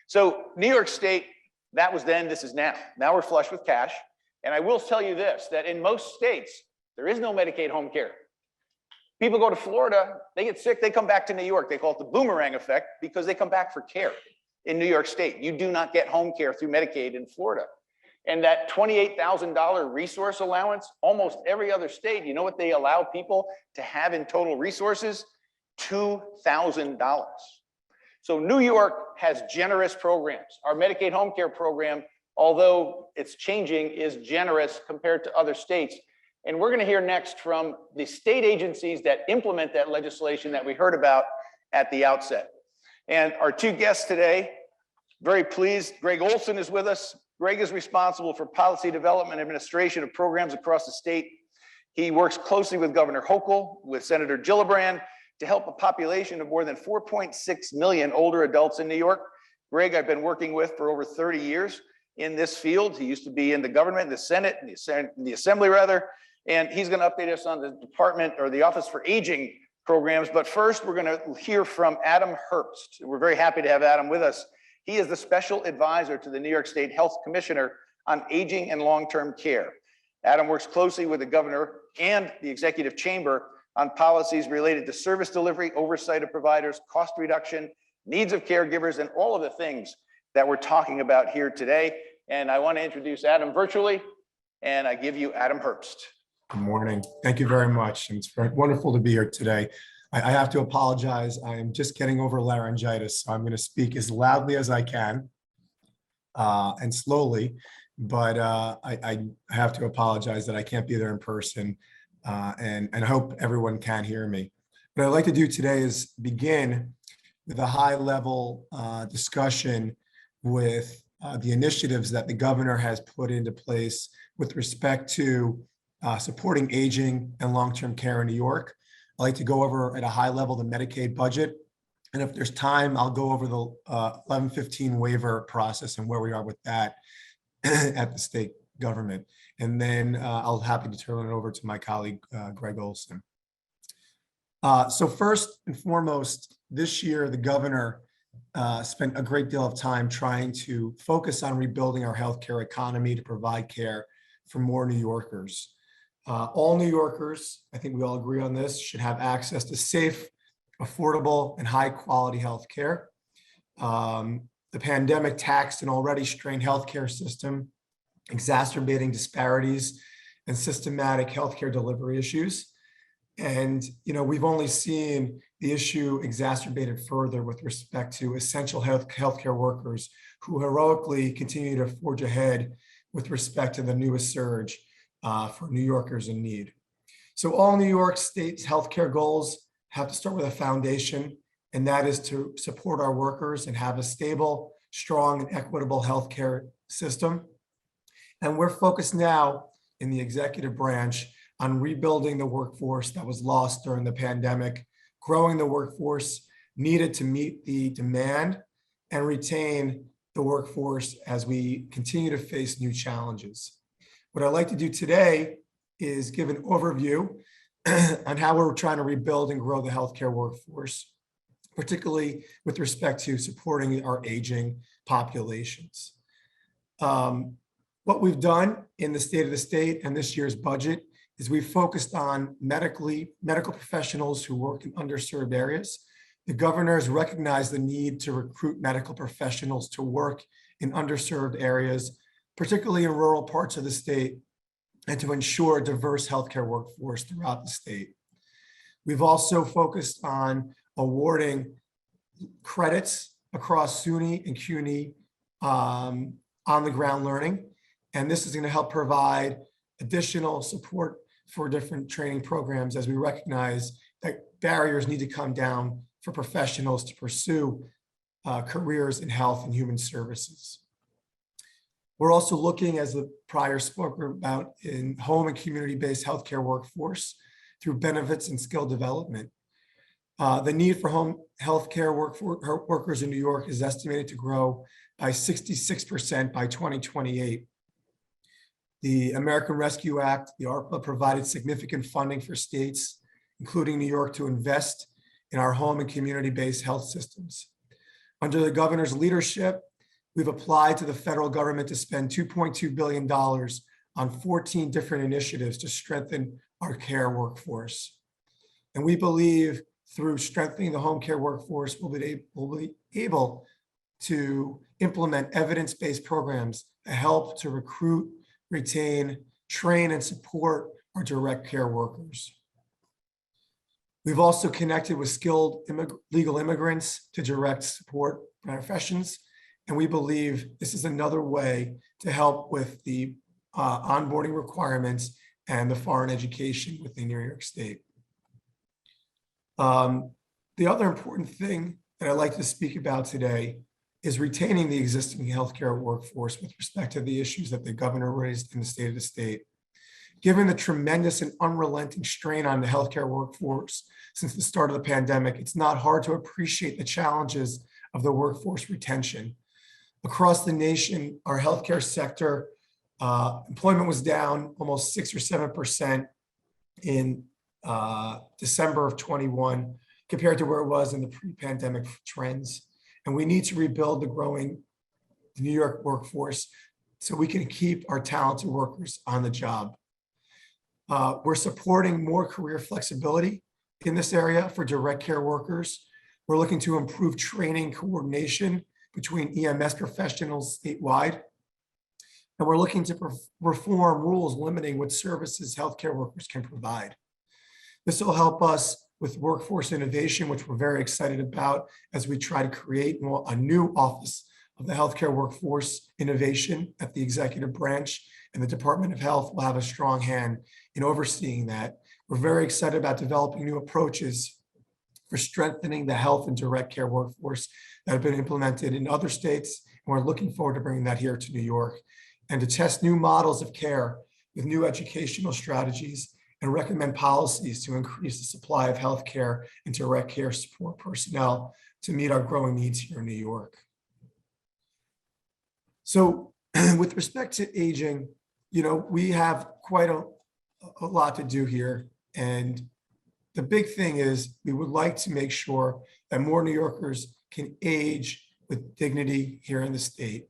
So New York State, that was then, this is now. Now we're flush with cash. And I will tell you this, that in most states, there is no Medicaid home care. People go to Florida, they get sick, they come back to New York. They call it the boomerang effect because they come back for care in New York State. You do not get home care through Medicaid in Florida. And that $28,000 resource allowance, almost every other state, you know what they allow people to have in total resources? $2,000. So New York has generous programs. Our Medicaid home care program, although it's changing, is generous compared to other states. And we're going to hear next from the state agencies that implement that legislation that we heard about at the outset. And our two guests today, very pleased, Greg Olsen is with us. Greg is responsible for policy development and administration of programs across the state. He works closely with Governor Hochul, with Senator Gillibrand, to help a population of more than 4.6 million older adults in New York. Greg, I've been working with for over 30 years in this field. He used to be in the government, the Senate, the Assembly rather, and he's going to update us on the department or the Office for Aging programs. But first, we're going to hear from Adam Herbst. We're very happy to have Adam with us. He is the special advisor to the New York State Health Commissioner on aging and long-term care. Adam works closely with the governor and the executive chamber on policies related to service delivery, oversight of providers, cost reduction, needs of caregivers, and all of the things that we're talking about here today. And I want to introduce Adam virtually, and I give you Adam Herbst. Good morning. Thank you very much. And it's very wonderful to be here today. I have to apologize. I am just getting over laryngitis, so I'm going to speak as loudly as I can and slowly, but I have to apologize that I can't be there in person, and I hope everyone can hear me. What I'd like to do today is begin with a high-level discussion with the initiatives that the governor has put into place with respect to supporting aging and long-term care in New York. I'd like to go over at a high level the Medicaid budget. And if there's time, I'll go over the 1115 waiver process and where we are with that at the state government. And then I'll happy to turn it over to my colleague, Greg Olsen. So first and foremost, this year, the governor spent a great deal of time trying to focus on rebuilding our healthcare economy to provide care for more New Yorkers. All New Yorkers, I think we all agree on this, should have access to safe, affordable, and high-quality health care. The pandemic taxed an already strained healthcare system, exacerbating disparities and systematic healthcare delivery issues. And we've only seen the issue exacerbated further with respect to essential healthcare workers who heroically continue to forge ahead with respect to the newest surge for New Yorkers in need. So all New York State's healthcare goals have to start with a foundation, and that is to support our workers and have a stable, strong, and equitable healthcare system. And we're focused now in the executive branch on rebuilding the workforce that was lost during the pandemic, growing the workforce needed to meet the demand and retain the workforce as we continue to face new challenges. What I'd like to do today is give an overview on how we're trying to rebuild and grow the healthcare workforce, particularly with respect to supporting our aging populations. What we've done in the State of the State and this year's budget is we've focused on medical professionals who work in underserved areas. The governor has recognized the need to recruit medical professionals to work in underserved areas, particularly in rural parts of the state, and to ensure a diverse healthcare workforce throughout the state. We've also focused on awarding credits across SUNY and CUNY on-the-ground learning, and this is going to help provide additional support for different training programs as we recognize that barriers need to come down for professionals to pursue careers in health and human services. We're also looking, as the prior spoke about, in home and community-based healthcare workforce through benefits and skill development. The need for home healthcare workers in New York is estimated to grow by 66% by 2028. The American Rescue Act, the ARPA, provided significant funding for states, including New York, to invest in our home and community-based health systems. Under the governor's leadership, We've applied to the federal government to spend $2.2 billion on 14 different initiatives to strengthen our care workforce. And we believe through strengthening the home care workforce, we'll be able to implement evidence-based programs that help to recruit, retain, train, and support our direct care workers. We've also connected with skilled legal immigrants to direct support professions, and we believe this is another way to help with the onboarding requirements and the foreign education within New York State. The other important thing that I'd like to speak about today is retaining the existing healthcare workforce with respect to the issues that the governor raised in the State of the State. Given the tremendous and unrelenting strain on the healthcare workforce since the start of the pandemic, it's not hard to appreciate the challenges of the workforce retention. Across the nation, our healthcare sector employment was down almost 6 or 7% in December of 21 compared to where it was in the pre-pandemic trends. And we need to rebuild the growing New York workforce so we can keep our talented workers on the job. We're supporting more career flexibility in this area for direct care workers. We're looking to improve training coordination between EMS professionals statewide. And we're looking to reform rules limiting what services healthcare workers can provide. This will help us with workforce innovation, which we're very excited about as we try to create a new office of the healthcare workforce innovation at the executive branch, and the Department of Health will have a strong hand in overseeing that. We're very excited about developing new approaches for strengthening the health and direct care workforce that have been implemented in other states, and we're looking forward to bringing that here to New York, and to test new models of care with new educational strategies and recommend policies to increase the supply of healthcare and direct care support personnel to meet our growing needs here in New York. So with respect to aging, we have quite a lot to do here. And the big thing is we would like to make sure that more New Yorkers can age with dignity here in the state.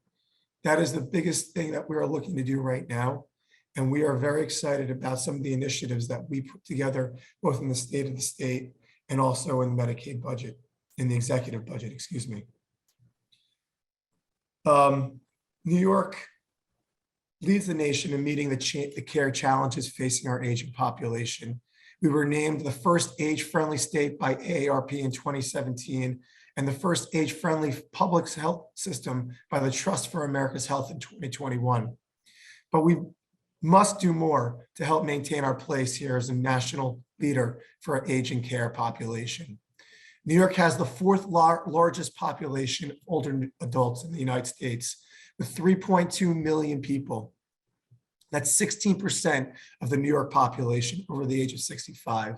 That is the biggest thing that we are looking to do right now. And we are very excited about some of the initiatives that we put together, both in the state of the state and also in the Medicaid budget, in the executive budget, excuse me. New York leads the nation in meeting the care challenges facing our aging population. We were named the first age-friendly state by AARP in 2017 and the first age-friendly public health system by the Trust for America's Health in 2021. But we must do more to help maintain our place here as a national leader for our aging care population. New York has the fourth largest population of older adults in the United States, with 3.2 million people. That's 16% of the New York population over the age of 65.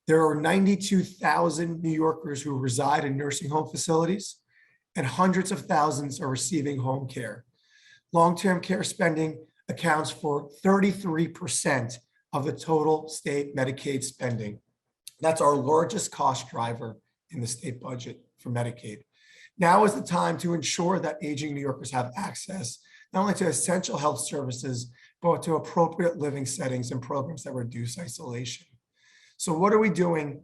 There are 92,000 New Yorkers who reside in nursing home facilities, and hundreds of thousands are receiving home care. Long-term care spending accounts for 33% of the total state Medicaid spending. That's our largest cost driver in the state budget for Medicaid. Now is the time to ensure that aging New Yorkers have access not only to essential health services, but to appropriate living settings and programs that reduce isolation. So what are we doing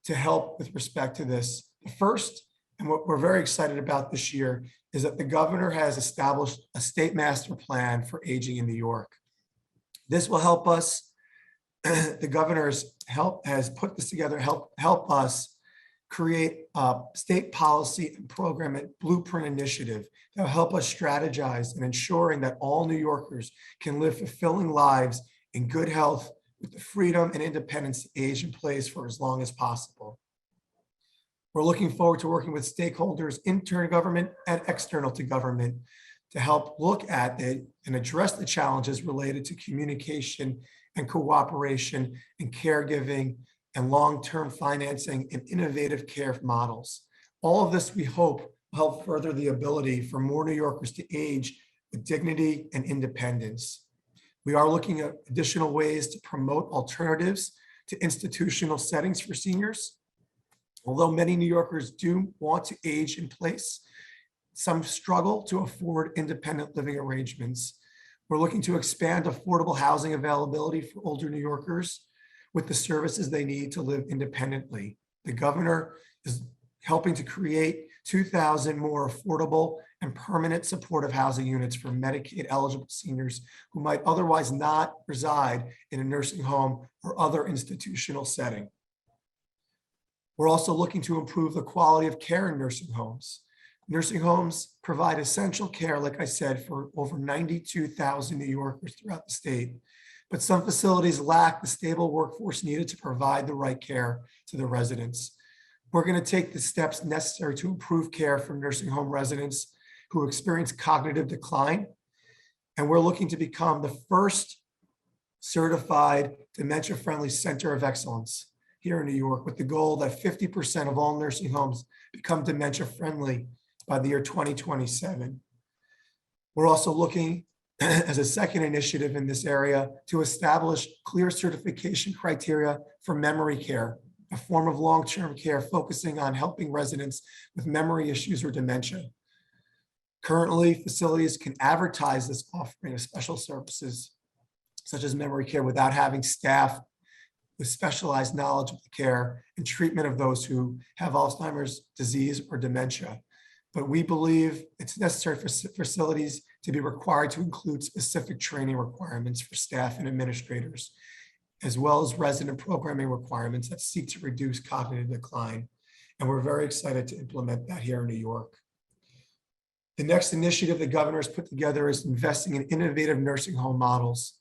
to help with respect to this? The first, and what we're very excited about this year, is that the governor has established a state master plan for aging in New York. This will help us, the governor's has put this together, help us create a state policy and program and blueprint initiative that will help us strategize in ensuring that all New Yorkers can live fulfilling lives in good health with the freedom and independence to age in place for as long as possible. We're looking forward to working with stakeholders, internal government and external to government, to help look at it and address the challenges related to communication and cooperation and caregiving and long-term financing and innovative care models. All of this, we hope, will help further the ability for more New Yorkers to age with dignity and independence. We are looking at additional ways to promote alternatives to institutional settings for seniors. Although many New Yorkers do want to age in place, some struggle to afford independent living arrangements. We're looking to expand affordable housing availability for older New Yorkers with the services they need to live independently. The governor is helping to create 2,000 more affordable and permanent supportive housing units for Medicaid eligible seniors who might otherwise not reside in a nursing home or other institutional setting. We're also looking to improve the quality of care in nursing homes. Nursing homes provide essential care, like I said, for over 92,000 New Yorkers throughout the state. But some facilities lack the stable workforce needed to provide the right care to the residents. We're going to take the steps necessary to improve care for nursing home residents who experience cognitive decline. And we're looking to become the first certified dementia-friendly center of excellence here in New York, with the goal that 50% of all nursing homes become dementia-friendly by the year 2027. We're also looking as a second initiative in this area to establish clear certification criteria for memory care, a form of long-term care focusing on helping residents with memory issues or dementia. Currently, facilities can advertise this offering of special services, such as memory care, without having staff with specialized knowledge of the care and treatment of those who have Alzheimer's disease or dementia. But we believe it's necessary for facilities to be required to include specific training requirements for staff and administrators, as well as resident programming requirements that seek to reduce cognitive decline. And we're very excited to implement that here in New York. The next initiative the governor has put together is investing in innovative nursing home models.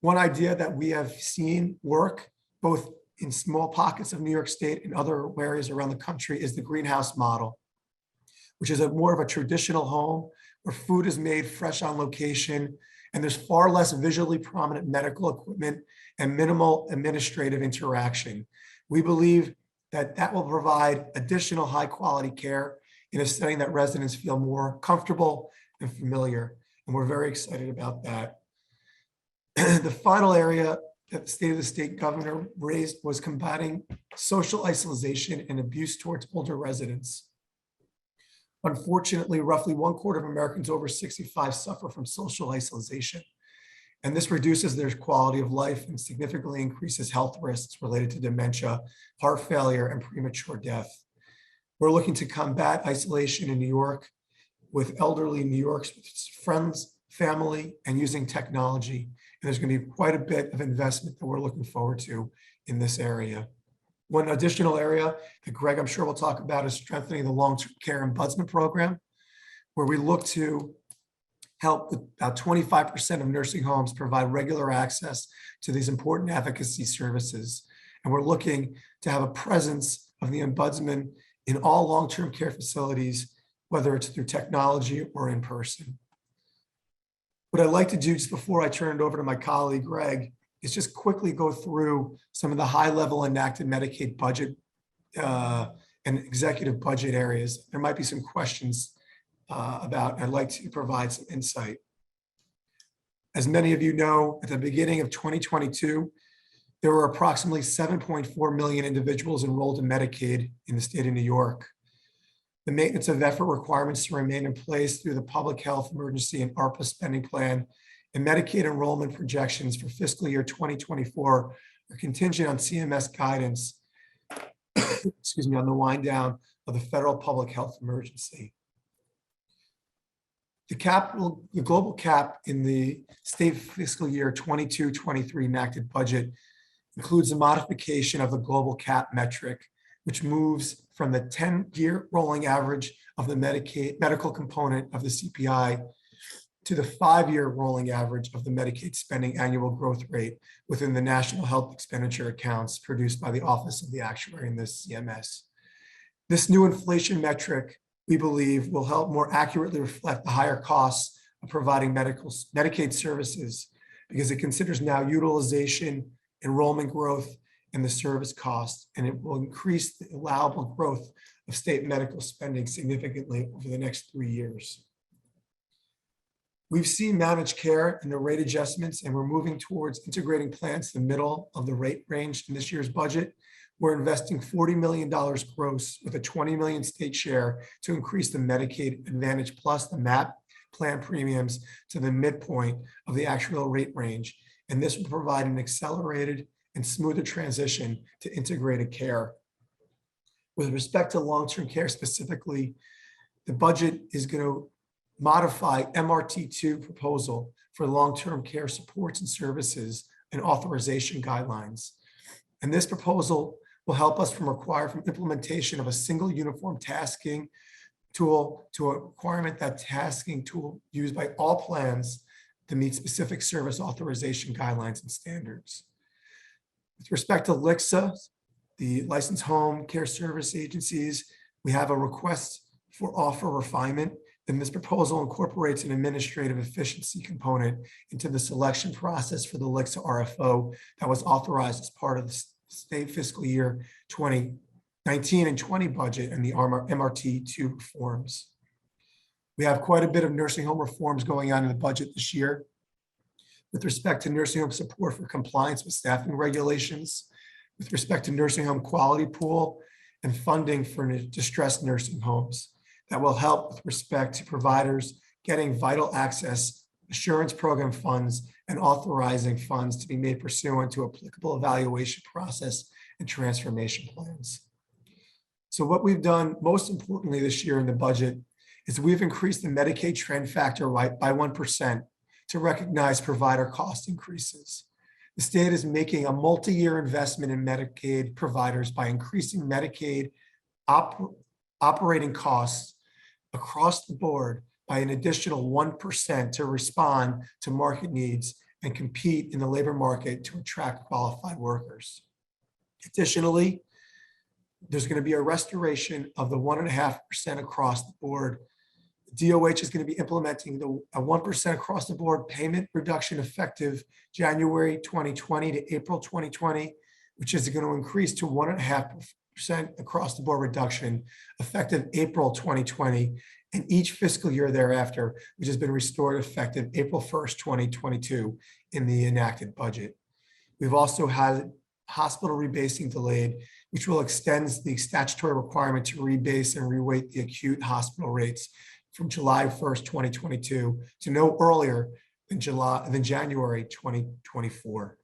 One idea that we have seen work both in small pockets of New York State and other areas around the country is the greenhouse model, which is more of a traditional home where food is made fresh on location, and there's far less visually prominent medical equipment and minimal administrative interaction. We believe that that will provide additional high quality care in a setting that residents feel more comfortable and familiar. And we're very excited about that. The final area that the State of the State governor raised was combating social isolation and abuse towards older residents. Unfortunately, roughly 1/4 of Americans over 65 suffer from social isolation, and this reduces their quality of life and significantly increases health risks related to dementia, heart failure, and premature death. We're looking to combat isolation in New York with elderly New York's with friends, family, and using technology. And there's going to be quite a bit of investment that we're looking forward to in this area. One additional area that Greg, I'm sure, will talk about is strengthening the long-term care ombudsman program, where we look to help with about 25% of nursing homes provide regular access to these important advocacy services. And we're looking to have a presence of the ombudsman in all long-term care facilities, whether it's through technology or in person. What I'd like to do just before I turn it over to my colleague, Greg, is just quickly go through some of the high-level enacted Medicaid budget and executive budget areas. There might be some questions about. I'd like to provide some insight. As many of you know, at the beginning of 2022, there were approximately 7.4 million individuals enrolled in Medicaid in the state of New York. The maintenance of effort requirements to remain in place through the Public Health Emergency and ARPA spending plan and Medicaid enrollment projections for fiscal year 2024 are contingent on CMS guidance, excuse me, on the wind down of the federal public health emergency. The global cap in the state fiscal year 22-23 enacted budget includes a modification of the global cap metric, which moves from the 10-year rolling average of the Medicaid medical component of the CPI to the 5-year rolling average of the Medicaid spending annual growth rate within the National Health Expenditure accounts produced by the Office of the Actuary in the CMS. This new inflation metric, we believe, will help more accurately reflect the higher costs of providing Medicaid services because it considers now utilization, enrollment growth, and the service cost, and it will increase the allowable growth of state medical spending significantly over the next 3 years. We've seen managed care and the rate adjustments, and we're moving towards integrating plans to the middle of the rate range in this year's budget, We're investing $40 million gross with a $20 million state share to increase the Medicaid Advantage Plus, the MAP plan premiums to the midpoint of the actual rate range. And this will provide an accelerated and smoother transition to integrated care. With respect to long-term care specifically, the budget is going to modify MRT2 proposal for long-term care supports and services and authorization guidelines. And this proposal will help us from implementation of a single uniform tasking tool to a requirement that tasking tool used by all plans to meet specific service authorization guidelines and standards. With respect to LICSA, the licensed home care service agencies, we have a request for offer refinement, and this proposal incorporates an administrative efficiency component into the selection process for the LICSA RFO that was authorized as part of the state fiscal year 2019 and 20 budget and the MRT2 reforms. We have quite a bit of nursing home reforms going on in the budget this year. With respect to nursing home support for compliance with staffing regulations, with respect to nursing home quality pool and funding for distressed nursing homes that will help with respect to providers getting vital access, assurance program funds, and authorizing funds to be made pursuant to applicable evaluation process and transformation plans. So what we've done most importantly this year in the budget is we've increased the Medicaid trend factor by 1% to recognize provider cost increases. The state is making a multi-year investment in Medicaid providers by increasing Medicaid operating costs across the board by an additional 1% to respond to market needs and compete in the labor market to attract qualified workers. Additionally, there's going to be a restoration of the 1.5% across the board. DOH is going to be implementing a 1% across the board payment reduction effective January 2020 to April 2020, which is going to increase to 1.5% across the board reduction effective April 2020, and each fiscal year thereafter, which has been restored effective April 1st, 2022 in the enacted budget. We've also had hospital rebasing delayed, which will extend the statutory requirement to rebase and reweight the acute hospital rates from July 1st, 2022 to no earlier than January 2024.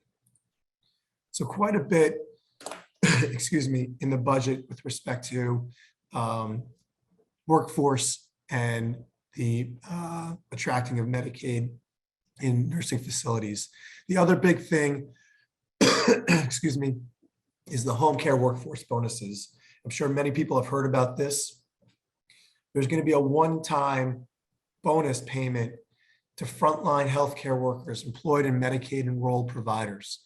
So quite a bit, excuse me, in the budget with respect to workforce and the attracting of Medicaid in nursing facilities. The other big thing, excuse me, is the home care workforce bonuses. I'm sure many people have heard about this. There's going to be a one-time bonus payment to frontline healthcare workers employed in Medicaid enrolled providers.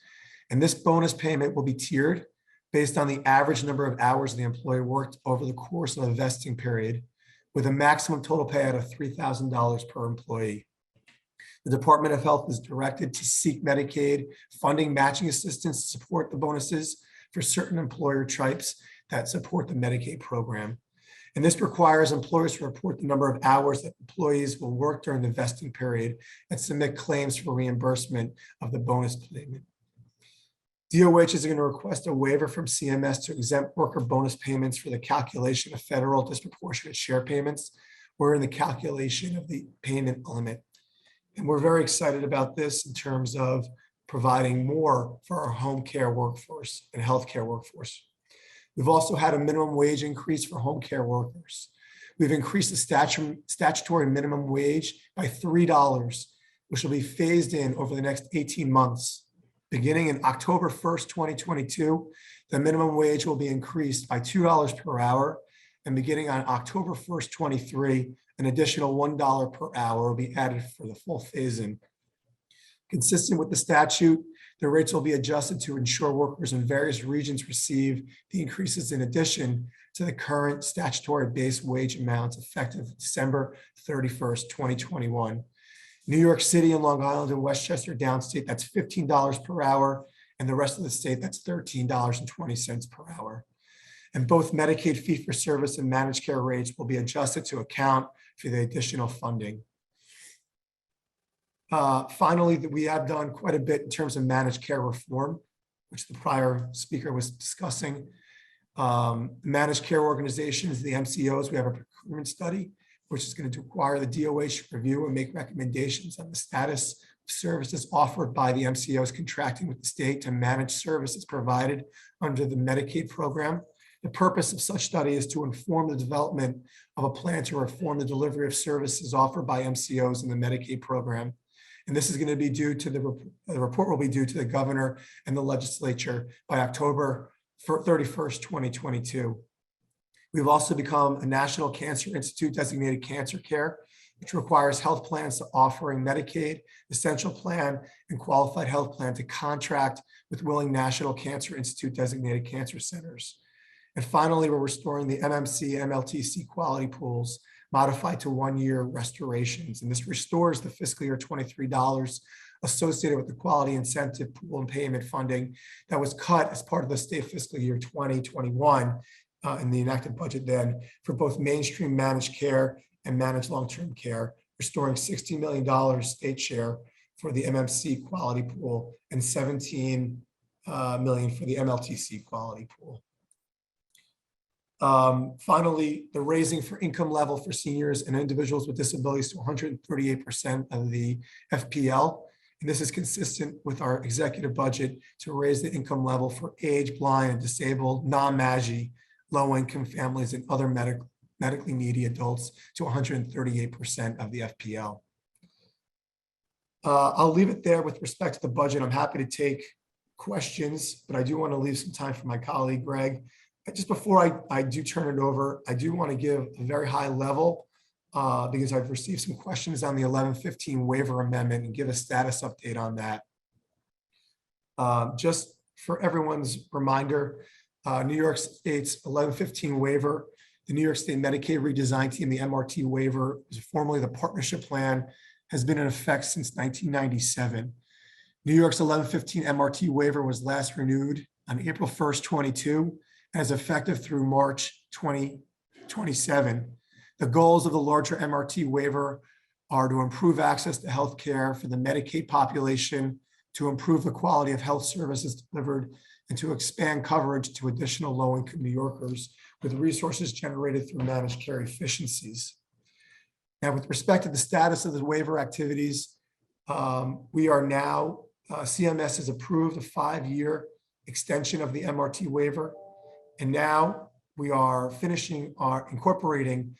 And this bonus payment will be tiered based on the average number of hours the employee worked over the course of a vesting period, with a maximum total payout of $3,000 per employee. The Department of Health is directed to seek Medicaid funding matching assistance to support the bonuses for certain employer types that support the Medicaid program. And this requires employers to report the number of hours that employees will work during the vesting period and submit claims for reimbursement of the bonus payment. DOH is going to request a waiver from CMS to exempt worker bonus payments for the calculation of federal disproportionate share payments or in the calculation of the payment limit. And we're very excited about this in terms of providing more for our home care workforce and healthcare workforce. We've also had a minimum wage increase for home care workers. We've increased the statutory minimum wage by $3, which will be phased in over the next 18 months. Beginning in October 1st, 2022, the minimum wage will be increased by $2 per hour. And beginning on October 1st, 23, an additional $1 per hour will be added for the full phase-in. Consistent with the statute, the rates will be adjusted to ensure workers in various regions receive the increases in addition to the current statutory base wage amounts effective December 31st, 2021. New York City and Long Island and Westchester downstate, that's $15 per hour, and the rest of the state, that's $13.20 per hour. And both Medicaid fee-for-service and managed care rates will be adjusted to account for the additional funding. Finally, we have done quite a bit in terms of managed care reform, which the prior speaker was discussing. Managed care organizations, the MCOs, we have a procurement study, which is going to require the DOH to review and make recommendations on the status of services offered by the MCOs contracting with the state to manage services provided under the Medicaid program. The purpose of such study is to inform the development of a plan to reform the delivery of services offered by MCOs in the Medicaid program. And this is going to be due to the report will be due to the governor and the legislature by October 31st, 2022. We've also become a National Cancer Institute designated cancer care, which requires health plans to offering Medicaid, essential plan, and qualified health plan to contract with willing National Cancer Institute designated cancer centers. And finally, we're restoring the MMC, MLTC quality pools modified to 1-year restorations. And this restores the fiscal year 23 dollars associated with the quality incentive pool and payment funding that was cut as part of the state fiscal year 2021 in the enacted budget then for both mainstream managed care and managed long-term care, restoring $60 million state share for the MMC quality pool and $17 million for the MLTC quality pool. Finally, the raising for income level for seniors and individuals with disabilities to 138% of the FPL. And this is consistent with our executive budget to raise the income level for age, blind, and disabled, non-MAGI, low-income families, and other medically needy adults to 138% of the FPL. I'll leave it there with respect to the budget. I'm happy to take questions, but I do want to leave some time for my colleague, Greg. Just before I do turn it over, I do want to give a very high level because I've received some questions on the 1115 waiver amendment and give a status update on that. Just for everyone's reminder, New York State's 1115 waiver, the New York State Medicaid redesign team, the MRT waiver, was formerly the partnership plan, has been in effect since 1997. New York's 1115 MRT waiver was last renewed on April 1st, 22, as effective through March 2027. The goals of the larger MRT waiver are to improve access to health care for the Medicaid population, to improve the quality of health services delivered, and to expand coverage to additional low-income New Yorkers with resources generated through managed care efficiencies. Now, with respect to the status of the waiver activities, we are now, CMS has approved a 5-year extension of the MRT waiver. And now we are incorporating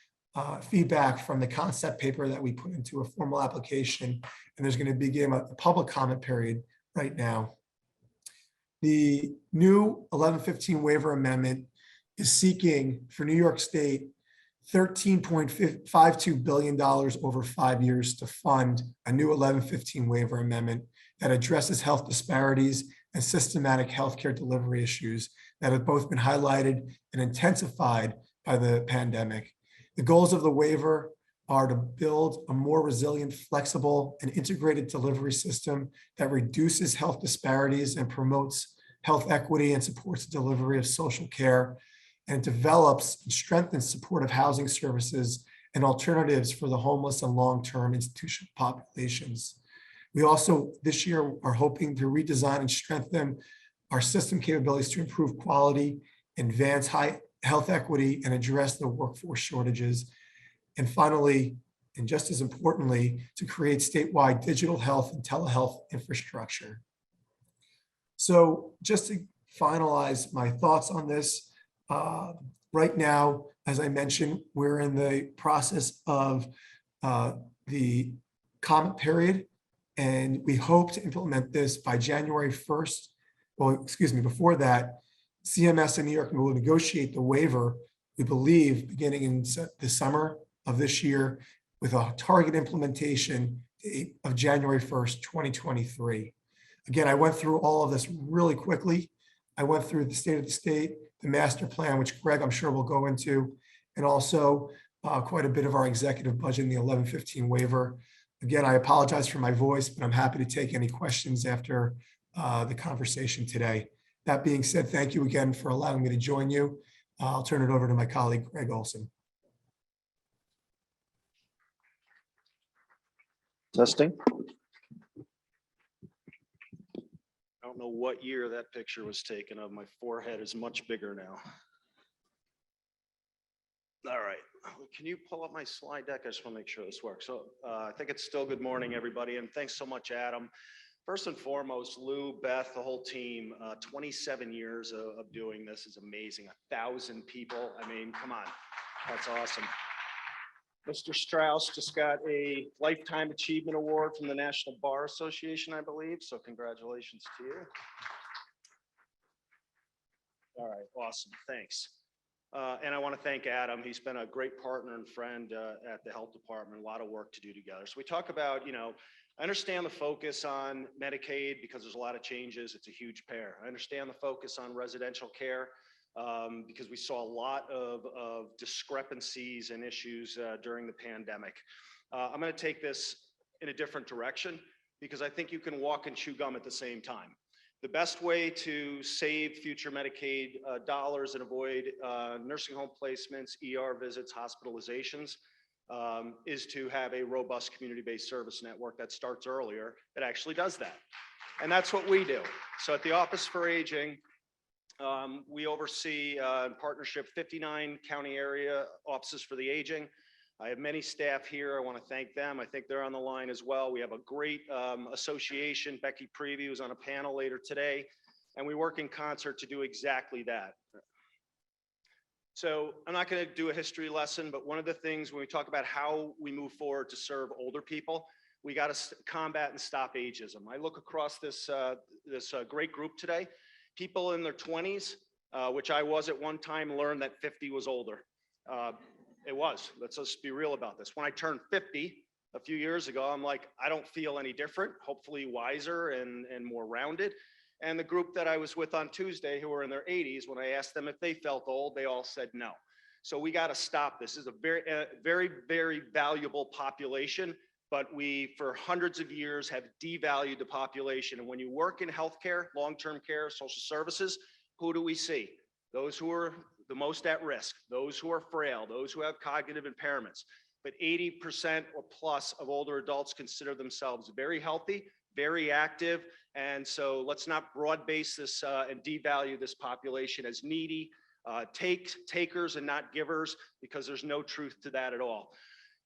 feedback from the concept paper that we put into a formal application. And there's going to begin a public comment period right now. The new 1115 waiver amendment is seeking for New York State $13.52 billion over 5 years to fund a new 1115 waiver amendment that addresses health disparities and systematic healthcare delivery issues that have both been highlighted and intensified by the pandemic. The goals of the waiver are to build a more resilient, flexible, and integrated delivery system that reduces health disparities and promotes health equity and supports the delivery of social care, and develops and strengthens supportive housing services and alternatives for the homeless and long-term institutional populations. We also, this year, are hoping to redesign and strengthen our system capabilities to improve quality, advance high health equity, and address the workforce shortages. And finally, and just as importantly, to create statewide digital health and telehealth infrastructure. So just to finalize my thoughts on this, right now, as I mentioned, we're in the process of the comment period, and we hope to implement this by January 1st. Well, excuse me, before that, CMS and New York will negotiate the waiver, we believe, beginning in the summer of this year with a target implementation date of January 1st, 2023. Again, I went through all of this really quickly. I went through the state of the state, the master plan, which Greg, I'm sure will go into, and also quite a bit of our executive budget in the 1115 waiver. Again, I apologize for my voice, but I'm happy to take any questions after the conversation today. That being said, thank you again for allowing me to join you. I'll turn it over to my colleague, Greg Olsen. Testing. I don't know what year that picture was taken of. My forehead is much bigger now. All right, can you pull up my slide deck? I just want to make sure this works. So I think it's still good morning, everybody, and thanks so much, Adam. First and foremost, Lou, Beth, the whole team, 27 years of doing this is amazing. 1,000 people. I mean, come on, that's awesome. Mr. Strauss just got a Lifetime Achievement Award from the National Bar Association, I believe, so congratulations to you. All right, awesome, thanks. And I want to thank Adam. He's been a great partner and friend at the health department, a lot of work to do together. So we talk about, I understand the focus on Medicaid because there's a lot of changes. It's a huge pair. I understand the focus on residential care because we saw a lot of discrepancies and issues during the pandemic. I'm going to take this in a different direction because I think you can walk and chew gum at the same time. The best way to save future Medicaid dollars and avoid nursing home placements, ER visits, hospitalizations is to have a robust community-based service network that starts earlier that actually does that. And that's what we do. So at the Office for Aging, we oversee in partnership 59 county area offices for the aging. I have many staff here. I want to thank them. I think they're on the line as well. We have a great association. Becky Preview is on a panel later today, and we work in concert to do exactly that. So I'm not going to do a history lesson, but one of the things when we talk about how we move forward to serve older people, we got to combat and stop ageism. I look across this great group today. People in their 20s, which I was at one time, learned that 50 was older. It was. Let's just be real about this. When I turned 50 a few years ago, I'm like, I don't feel any different, hopefully wiser and more rounded. And the group that I was with on Tuesday who were in their 80s, when I asked them if they felt old, they all said no. So we got to stop this. This is a very valuable population, but we, for hundreds of years, have devalued the population. And when you work in healthcare, long-term care, social services, who do we see? Those who are the most at risk, those who are frail, those who have cognitive impairments. But 80% or plus of older adults consider themselves very healthy, very active. And so let's not broad base this and devalue this population as needy, takers and not givers, because there's no truth to that at all.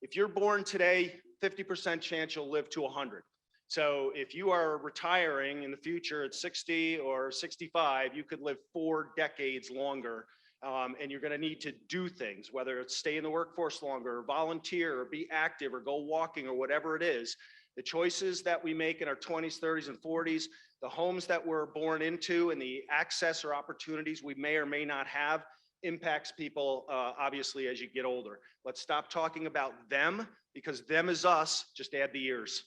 If you're born today, 50% chance you'll live to 100. So if you are retiring in the future at 60 or 65, you could live 4 decades longer. And you're going to need to do things, whether it's stay in the workforce longer, or volunteer, or be active, or go walking, or whatever it is. The choices that we make in our 20s, 30s, and 40s, the homes that we're born into, and the access or opportunities we may or may not have impacts people, obviously, as you get older. Let's stop talking about them, because them is us, just add the years.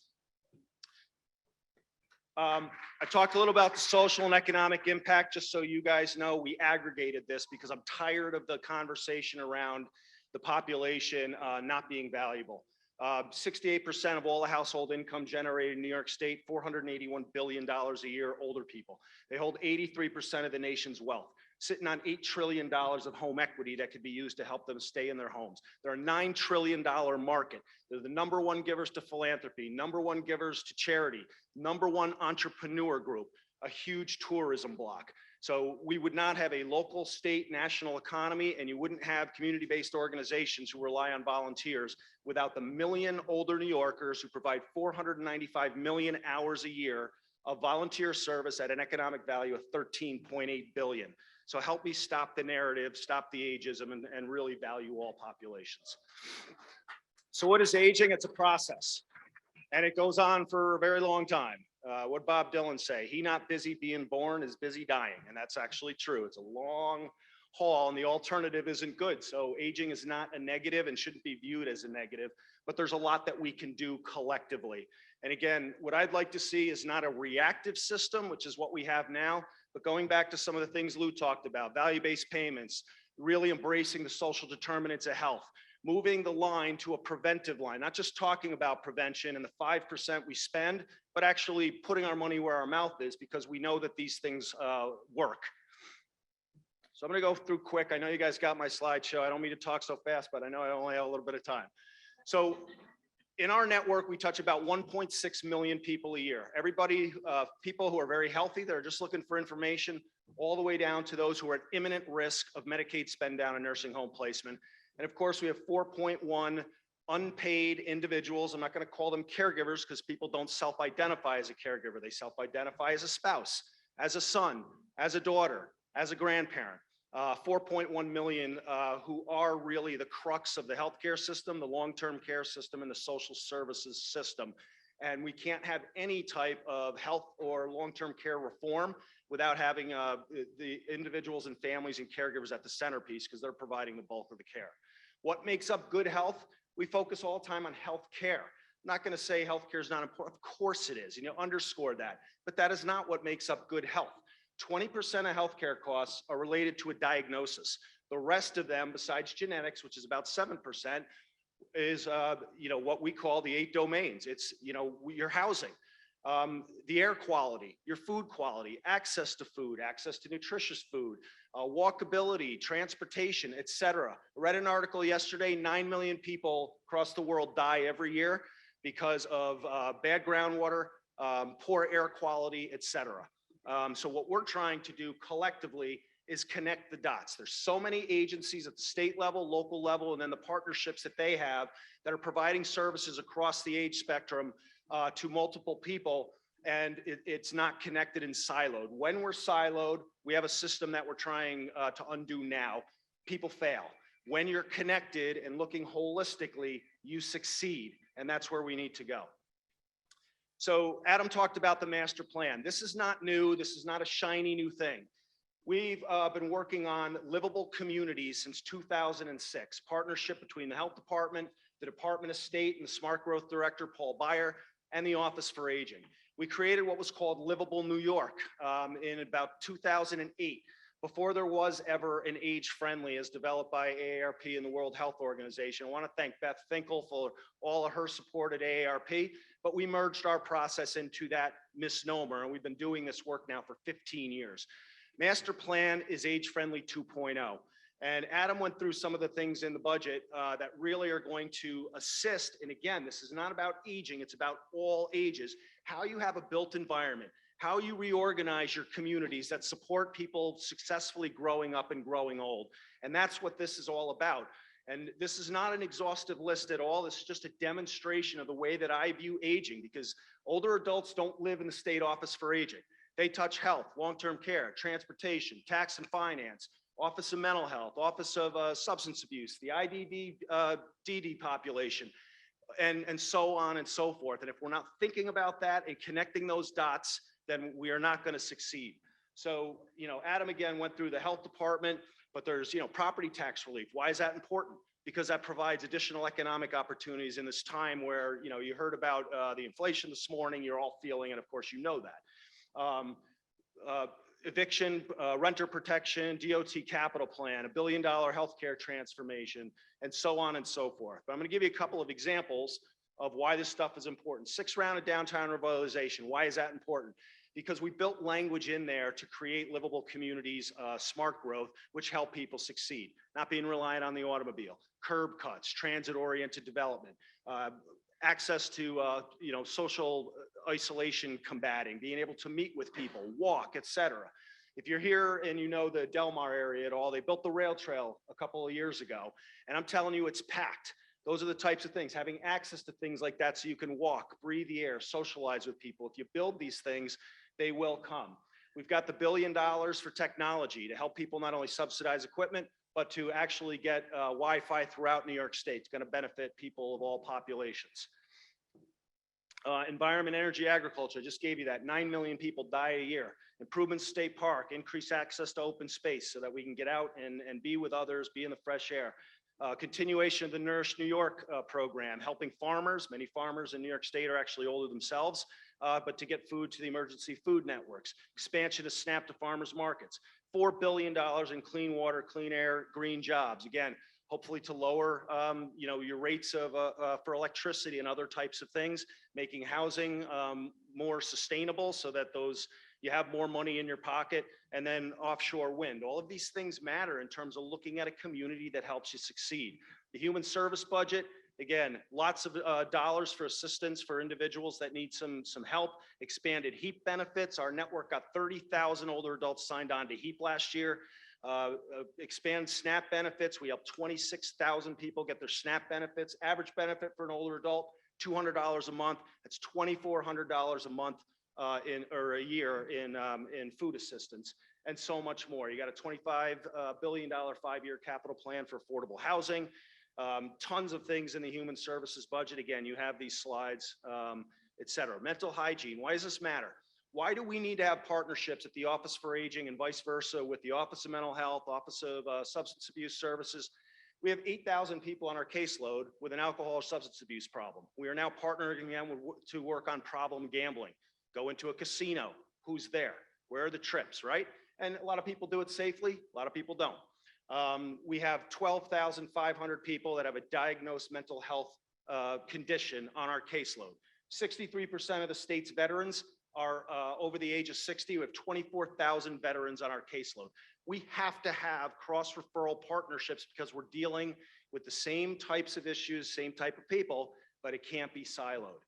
I talked a little about the social and economic impact, just so you guys know. We aggregated this because I'm tired of the conversation around the population not being valuable. 68% of all the household income generated in New York State, $481 billion a year, older people. They hold 83% of the nation's wealth, sitting on $8 trillion of home equity that could be used to help them stay in their homes. They're a $9 trillion market. They're the #1 givers to philanthropy, #1 givers to charity, #1 entrepreneur group, a huge tourism block. So we would not have a local, state, national economy, and you wouldn't have community-based organizations who rely on volunteers without the million older New Yorkers who provide 495 million hours a year of volunteer service at an economic value of $13.8 billion. So help me stop the narrative, stop the ageism, and really value all populations. So what is aging? It's a process, and it goes on for a very long time. What Bob Dylan say? He not busy being born is busy dying, and that's actually true. It's a long haul, and the alternative isn't good. So aging is not a negative and shouldn't be viewed as a negative, but there's a lot that we can do collectively. And again, what I'd like to see is not a reactive system, which is what we have now, but going back to some of the things Lou talked about, value-based payments, really embracing the social determinants of health, moving the line to a preventive line, not just talking about prevention and the 5% we spend, but actually putting our money where our mouth is, because we know that these things work. So I'm going to go through quick. I know you guys got my slideshow. I don't mean to talk so fast, but I know I only have a little bit of time. So in our network, we touch about 1.6 million people a year. Everybody, people who are very healthy, that are just looking for information, all the way down to those who are at imminent risk of Medicaid spend down and nursing home placement. And of course, we have 4.1 unpaid individuals. I'm not going to call them caregivers because people don't self-identify as a caregiver. They self-identify as a spouse, as a son, as a daughter, as a grandparent. 4.1 million who are really the crux of the healthcare system, the long-term care system, and the social services system. And we can't have any type of health or long-term care reform without having the individuals and families and caregivers at the centerpiece, because they're providing the bulk of the care. What makes up good health? We focus all the time on health care. I'm not going to say healthcare is not important. Of course it is, underscore that. But that is not what makes up good health. 20% of healthcare costs are related to a diagnosis. The rest of them, besides genetics, which is about 7%, is what we call the 8 domains. It's your housing, the air quality, your food quality, access to food, access to nutritious food, walkability, transportation, etc. I read an article yesterday, 9 million people across the world die every year because of bad groundwater, poor air quality, etc. So what we're trying to do collectively is connect the dots. There's so many agencies at the state level, local level, and then the partnerships that they have that are providing services across the age spectrum to multiple people, and it's not connected and siloed. When we're siloed, we have a system that we're trying to undo now. People fail. When you're connected and looking holistically, you succeed, and that's where we need to go. So Adam talked about the master plan. This is not new. This is not a shiny new thing. We've been working on livable communities since 2006, partnership between the health department, the Department of State, and the Smart Growth Director, Paul Byer, and the Office for Aging. We created what was called Livable New York in about 2008, before there was ever an age-friendly as developed by AARP and the World Health Organization. I want to thank Beth Finkel for all of her support at AARP, but we merged our process into that misnomer, and we've been doing this work now for 15 years. Master Plan is age-friendly 2.0. And Adam went through some of the things in the budget that really are going to assist. And again, this is not about aging, it's about all ages. How you have a built environment, how you reorganize your communities that support people successfully growing up and growing old. And that's what this is all about. And this is not an exhaustive list at all. This is just a demonstration of the way that I view aging, because older adults don't live in the state office for aging. They touch health, long-term care, transportation, tax and finance, Office of Mental Health, Office of Substance Abuse, the IDD population, and so on and so forth. And if we're not thinking about that and connecting those dots, then we are not going to succeed. So, Adam again went through the health department, but there's, property tax relief. Why is that important? Because that provides additional economic opportunities in this time where, you heard about the inflation this morning, you're all feeling, and of course, you know that. Eviction, renter protection, DOT capital plan, $1 billion healthcare transformation, and so on and so forth. But I'm going to give you a couple of examples of why this stuff is important. 6th round of downtown revitalization. Why is that important? Because we built language in there to create livable communities, smart growth, which help people succeed, not being reliant on the automobile, curb cuts, transit-oriented development, access to social isolation combating, being able to meet with people, walk, etc. If you're here and you know the Del Mar area at all, they built the rail trail a couple of years ago, and I'm telling you, it's packed. Those are the types of things, having access to things like that so you can walk, breathe the air, socialize with people. If you build these things, they will come. We've got the $1 billion for technology to help people not only subsidize equipment, but to actually get Wi-Fi throughout New York State. It's going to benefit people of all populations. Environment, energy, agriculture, I just gave you that. 9 million people die a year. Improvements State Park, increase access to open space so that we can get out and be with others, be in the fresh air. Continuation of the Nourish New York program, helping farmers. Many farmers in New York State are actually older themselves, but to get food to the emergency food networks. Expansion of SNAP to farmers markets. $4 billion in clean water, clean air, green jobs. Again, hopefully to lower your rates of for electricity and other types of things, making housing more sustainable so that you have more money in your pocket, and then offshore wind. All of these things matter in terms of looking at a community that helps you succeed. The human service budget, again, lots of dollars for assistance for individuals that need some help. Expanded HEAP benefits. Our network got 30,000 older adults signed on to HEAP last year. expand SNAP benefits. We help 26,000 people get their SNAP benefits. Average benefit for an older adult, $200 a month. That's $2,400 a month or a year in food assistance, and so much more. You got a $25 billion 5-year capital plan for affordable housing. Tons of things in the human services budget. Again, you have these slides, et cetera. Mental hygiene. Why does this matter? Why do we need to have partnerships at the Office for Aging and vice versa with the Office of Mental Health, Office of Substance Abuse Services? We have 8,000 people on our caseload with an alcohol or substance abuse problem. We are now partnering them to work on problem gambling. Go into a casino. Who's there? Where are the trips, right? And a lot of people do it safely. A lot of people don't. We have 12,500 people that have a diagnosed mental health condition on our caseload. 63% of the state's veterans are over the age of 60. We have 24,000 veterans on our caseload. We have to have cross-referral partnerships because we're dealing with the same types of issues, same type of people, but it can't be siloed.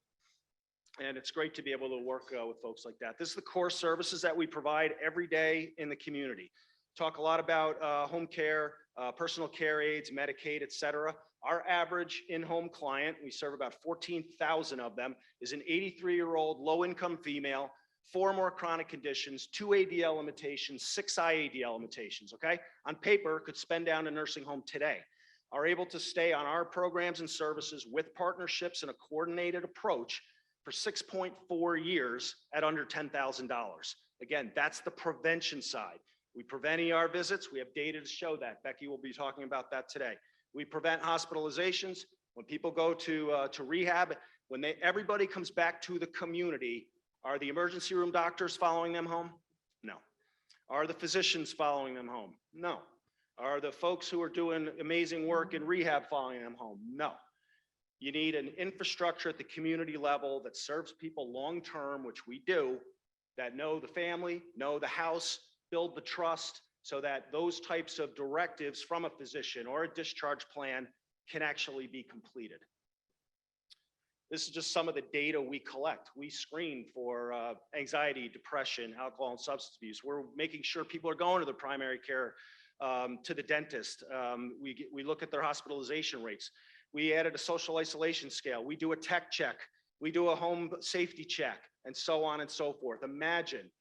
And it's great to be able to work with folks like that. This is the core services that we provide every day in the community. Talk a lot about home care, personal care aides, Medicaid, et cetera. Our average in-home client, we serve about 14,000 of them, is an 83-year-old low-income female, 4 more chronic conditions, 2 ADL limitations, 6 IADL limitations, okay? On paper, could spend down a nursing home today. Are able to stay on our programs and services with partnerships and a coordinated approach for 6.4 years at under $10,000. Again, that's the prevention side. We prevent ER visits. We have data to show that. Becky will be talking about that today. We prevent hospitalizations. When people go to rehab, when everybody comes back to the community, are the emergency room doctors following them home? No. Are the physicians following them home? No. Are the folks who are doing amazing work in rehab following them home? No. You need an infrastructure at the community level that serves people long-term, which we do, that know the family, know the house, build the trust, so that those types of directives from a physician or a discharge plan can actually be completed. This is just some of the data we collect. We screen for anxiety, depression, alcohol, and substance abuse. We're making sure people are going to the primary care, to the dentist. We look at their hospitalization rates. We added a social isolation scale. We do a tech check. We do a home safety check, and so on and so forth. Imagine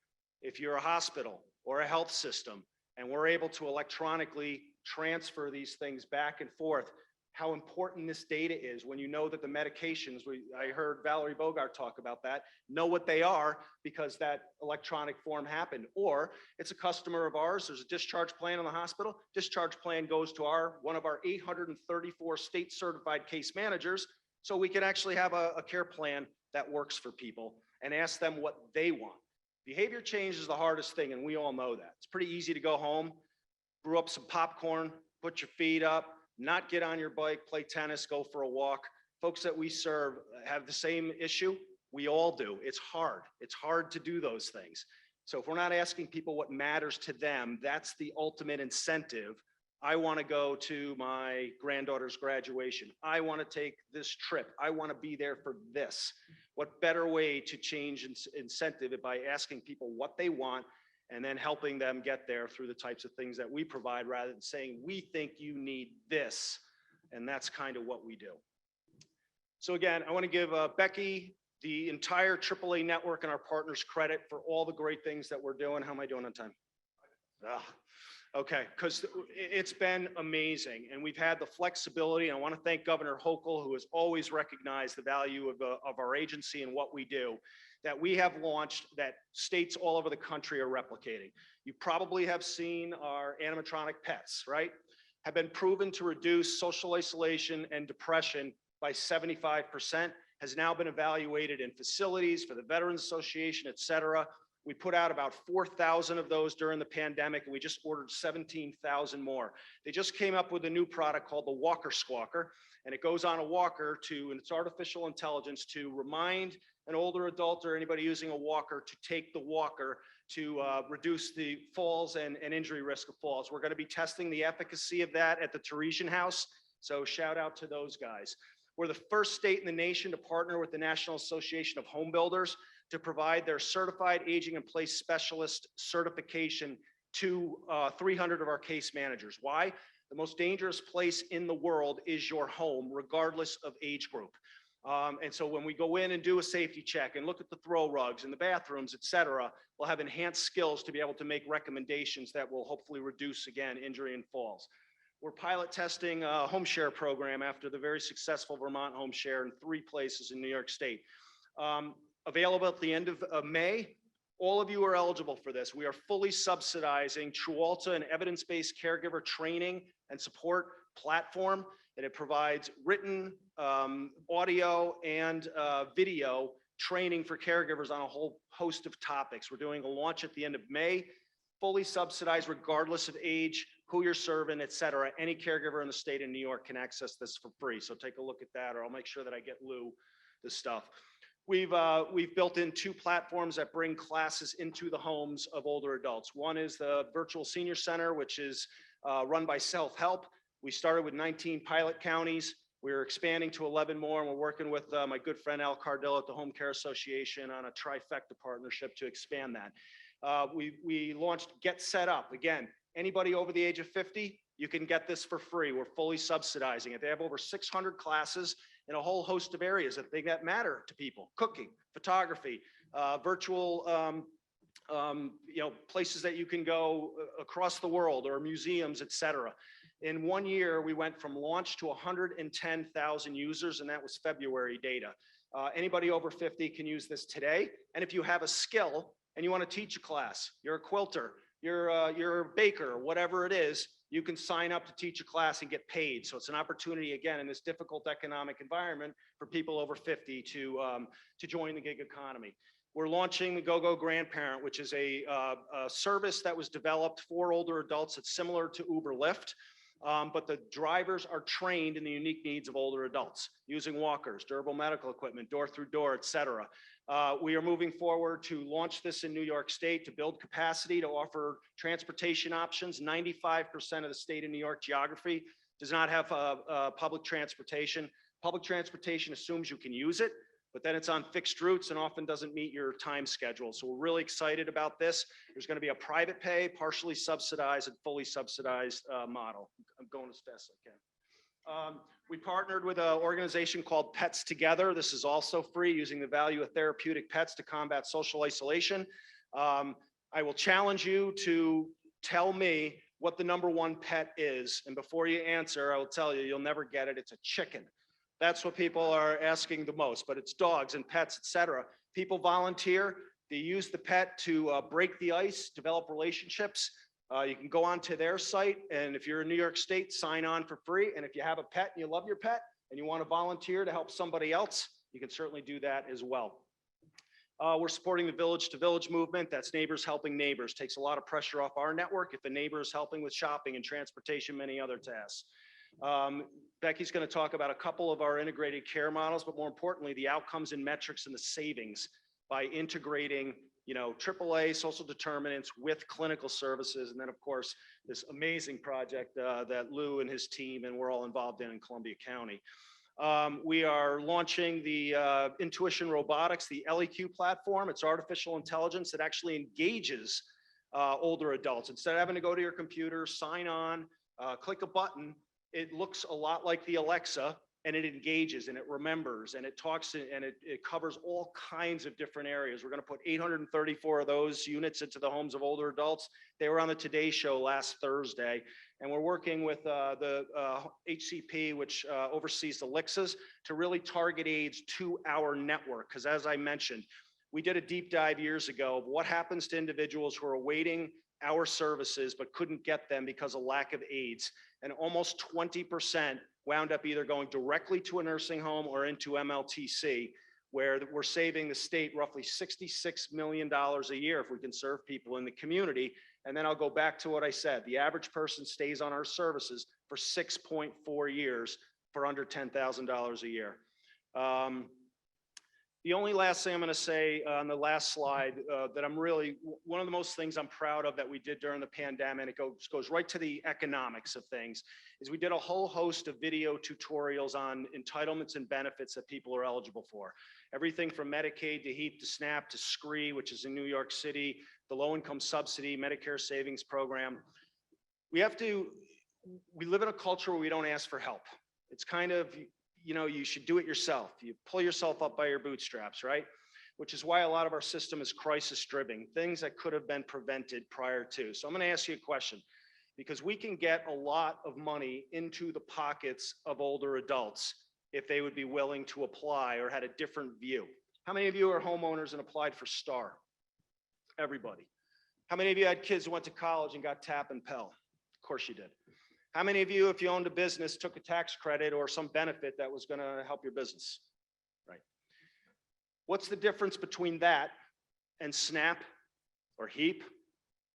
if you're a hospital or a health system and we're able to electronically transfer these things back and forth, how important this data is when you know that the medications, I heard Valerie Bogart talk about that, know what they are because that electronic form happened. Or it's a customer of ours, there's a discharge plan in the hospital, discharge plan goes to one of our 834 state certified case managers, so we can actually have a care plan that works for people and ask them what they want. Behavior change is the hardest thing, and we all know that. It's pretty easy to go home, brew up some popcorn, put your feet up, not get on your bike, play tennis, go for a walk. Folks that we serve have the same issue. We all do. It's hard. It's hard to do those things. So if we're not asking people what matters to them, that's the ultimate incentive. I want to go to my granddaughter's graduation. I want to take this trip. I want to be there for this. What better way to change incentive by asking people what they want and then helping them get there through the types of things that we provide rather than saying, we think you need this. And that's kind of what we do. So again, I want to give Becky, the entire AAA network and our partners credit for all the great things that we're doing. How am I doing on time? Okay, because it's been amazing. And we've had the flexibility. And I want to thank Governor Hochul, who has always recognized the value of our agency and what we do, that we have launched that states all over the country are replicating. You probably have seen our animatronic pets, right? Have been proven to reduce social isolation and depression by 75%, has now been evaluated in facilities for the Veterans Association, et cetera. We put out about 4,000 of those during the pandemic, and we just ordered 17,000 more. They just came up with a new product called the Walker Squawker, and it goes on a walker and it's artificial intelligence to remind an older adult or anybody using a walker to take the walker to reduce the falls and injury risk of falls. We're going to be testing the efficacy of that at the Teresian House, so shout out to those guys. We're the first state in the nation to partner with the National Association of Home Builders to provide their certified aging in place specialist certification to 300 of our case managers. Why? The most dangerous place in the world is your home, regardless of age group. And so when we go in and do a safety check and look at the throw rugs and the bathrooms, et cetera, we'll have enhanced skills to be able to make recommendations that will hopefully reduce, again, injury and falls. We're pilot testing a home share program after the very successful Vermont home share in 3 places in New York State. Available at the end of May. All of you are eligible for this. We are fully subsidizing Trualta, an evidence-based caregiver training and support platform, and it provides written, audio, and video training for caregivers on a whole host of topics. We're doing a launch at the end of May, fully subsidized regardless of age, who you're serving, et cetera. Any caregiver in the state of New York can access this for free. So take a look at that, or I'll make sure that I get Lou the stuff. We've built in 2 platforms that bring classes into the homes of older adults. One is the Virtual Senior Center, which is run by Self-Help. We started with 19 pilot counties. We're expanding to 11 more, and we're working with my good friend Al Cardillo at the Home Care Association on a trifecta partnership to expand that. We launched Get Set Up. Again, anybody over the age of 50, you can get this for free. We're fully subsidizing it. They have over 600 classes in a whole host of areas that matter to people: cooking, photography, virtual, places that you can go across the world, or museums, et cetera. In 1 year, we went from launch to 110,000 users, and that was February data. Anybody over 50 can use this today. And if you have a skill and you want to teach a class, you're a quilter, you're a baker, whatever it is, you can sign up to teach a class and get paid. So it's an opportunity, again, in this difficult economic environment for people over 50 to join the gig economy. We're launching the GoGo Grandparent, which is a service that was developed for older adults. It's similar to Uber Lyft, but the drivers are trained in the unique needs of older adults, using walkers, durable medical equipment, door through door, et cetera. We are moving forward to launch this in New York State to build capacity to offer transportation options. 95% of the state of New York geography does not have public transportation. Public transportation assumes you can use it, but then it's on fixed routes and often doesn't meet your time schedule. So we're really excited about this. There's going to be a private pay, partially subsidized, and fully subsidized model. I'm going as fast as I can. We partnered with an organization called Pets Together. This is also free, using the value of therapeutic pets to combat social isolation. I will challenge you to tell me what the #1 pet is. And before you answer, I will tell you, you'll never get it. It's a chicken. That's what people are asking the most, but it's dogs and pets, et cetera. People volunteer. They use the pet to break the ice, develop relationships. You can go onto their site, and if you're in New York State, sign on for free. And if you have a pet and you love your pet and you want to volunteer to help somebody else, you can certainly do that as well. We're supporting the Village to Village movement. That's neighbors helping neighbors. Takes a lot of pressure off our network if a neighbor is helping with shopping and transportation, many other tasks. Becky's going to talk about a couple of our integrated care models, but more importantly, the outcomes and metrics and the savings by integrating, AAA social determinants with clinical services. And then, of course, this amazing project that Lou and his team and we're all involved in Columbia County. We are launching the Intuition Robotics, the LEQ platform. It's artificial intelligence that actually engages older adults. Instead of having to go to your computer, sign on, click a button, it looks a lot like the Alexa, and it engages and it remembers and it talks and it covers all kinds of different areas. We're going to put 834 of those units into the homes of older adults. They were on the Today Show last Thursday, and we're working with the HCP, which oversees the LICSAs, to really target aids to our network. Because as I mentioned, we did a deep dive years ago of what happens to individuals who are awaiting our services but couldn't get them because of lack of aids. And almost 20% wound up either going directly to a nursing home or into MLTC, where we're saving the state roughly $66 million a year if we can serve people in the community. And then I'll go back to what I said. The average person stays on our services for 6.4 years for under $10,000 a year. The only last thing I'm going to say on the last slide that I'm really, one of the most things I'm proud of that we did during the pandemic, and it goes right to the economics of things, is we did a whole host of video tutorials on entitlements and benefits that people are eligible for. Everything from Medicaid to HEAP to SNAP to SCREE, which is in New York City, the low-income subsidy, Medicare savings program. We live in a culture where we don't ask for help. It's kind of, you should do it yourself. You pull yourself up by your bootstraps, right? Which is why a lot of our system is crisis-driven, things that could have been prevented prior to. So I'm going to ask you a question, because we can get a lot of money into the pockets of older adults if they would be willing to apply or had a different view. How many of you are homeowners and applied for STAR? Everybody. How many of you had kids who went to college and got TAP and Pell? Of course you did. How many of you, if you owned a business, took a tax credit or some benefit that was going to help your business? Right. What's the difference between that and SNAP or HEAP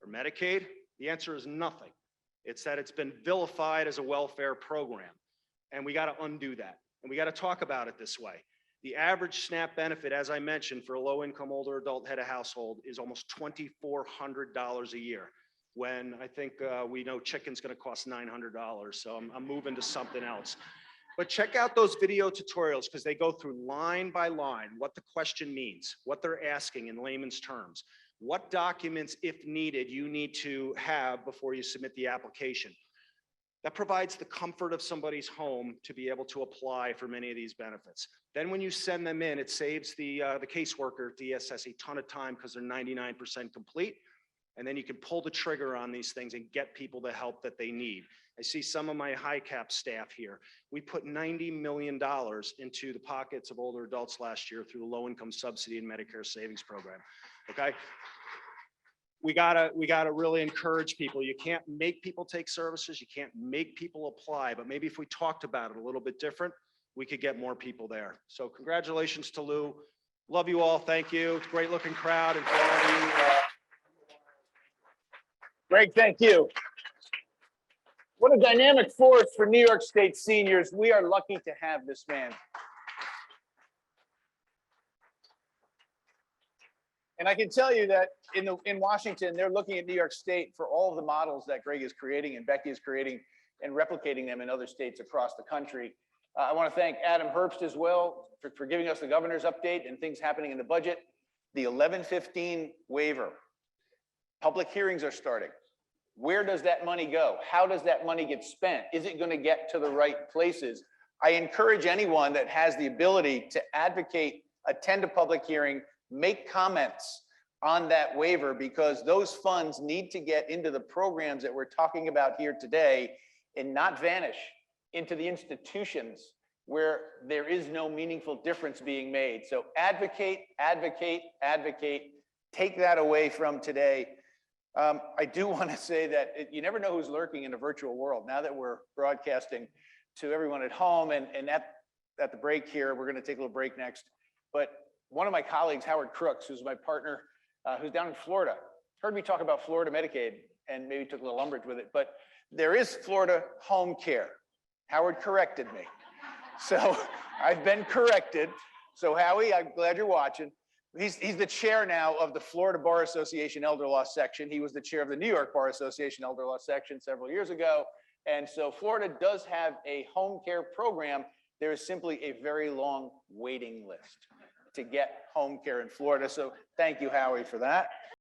or Medicaid? The answer is nothing. It's that it's been vilified as a welfare program, and we got to undo that, and we got to talk about it this way. The average SNAP benefit, as I mentioned, for a low-income older adult head of household is almost $2,400 a year, when I think we know chicken's going to cost $900, so I'm moving to something else. But check out those video tutorials, because they go through line by line what the question means, what they're asking in layman's terms, what documents, if needed, you need to have before you submit the application. That provides the comfort of somebody's home to be able to apply for many of these benefits. Then when you send them in, it saves the caseworker at DSS a ton of time, because they're 99% complete. And then you can pull the trigger on these things and get people the help that they need. I see some of my high cap staff here. We put $90 million into the pockets of older adults last year through the low income subsidy and Medicare savings program. Okay. We gotta really encourage people. You can't make people take services. You can't make people apply, but maybe if we talked about it a little bit different, we could get more people there. So congratulations to Lou. Love you all. Thank you. Great looking crowd. And for all of you, Greg, thank you. What a dynamic force for New York State seniors. We are lucky to have this man. And I can tell you that in Washington, they're looking at New York State for all of the models that Greg is creating and Becky is creating and replicating them in other states across the country. I want to thank Adam Herbst as well for giving us the governor's update and things happening in the budget. The 1115 waiver. Public hearings are starting. Where does that money go? How does that money get spent? Is it going to get to the right places? I encourage anyone that has the ability to advocate, attend a public hearing, make comments on that waiver, because those funds need to get into the programs that we're talking about here today and not vanish into the institutions where there is no meaningful difference being made. So advocate, advocate, advocate. Take that away from today. I do want to say that you never know who's lurking in a virtual world. Now that we're broadcasting to everyone at home and at the break here, we're going to take a little break next. But one of my colleagues, Howard Crooks, who's my partner, who's down in Florida, heard me talk about Florida Medicaid and maybe took a little umbrage with it, but there is Florida home care. Howard corrected me. So I've been corrected. So Howie, I'm glad you're watching. He's the chair now of the Florida Bar Association Elder Law section. He was the chair of the New York Bar Association Elder Law section several years ago. And so Florida does have a home care program. There is simply a very long waiting list to get home care in Florida. So thank you, Howie, for that.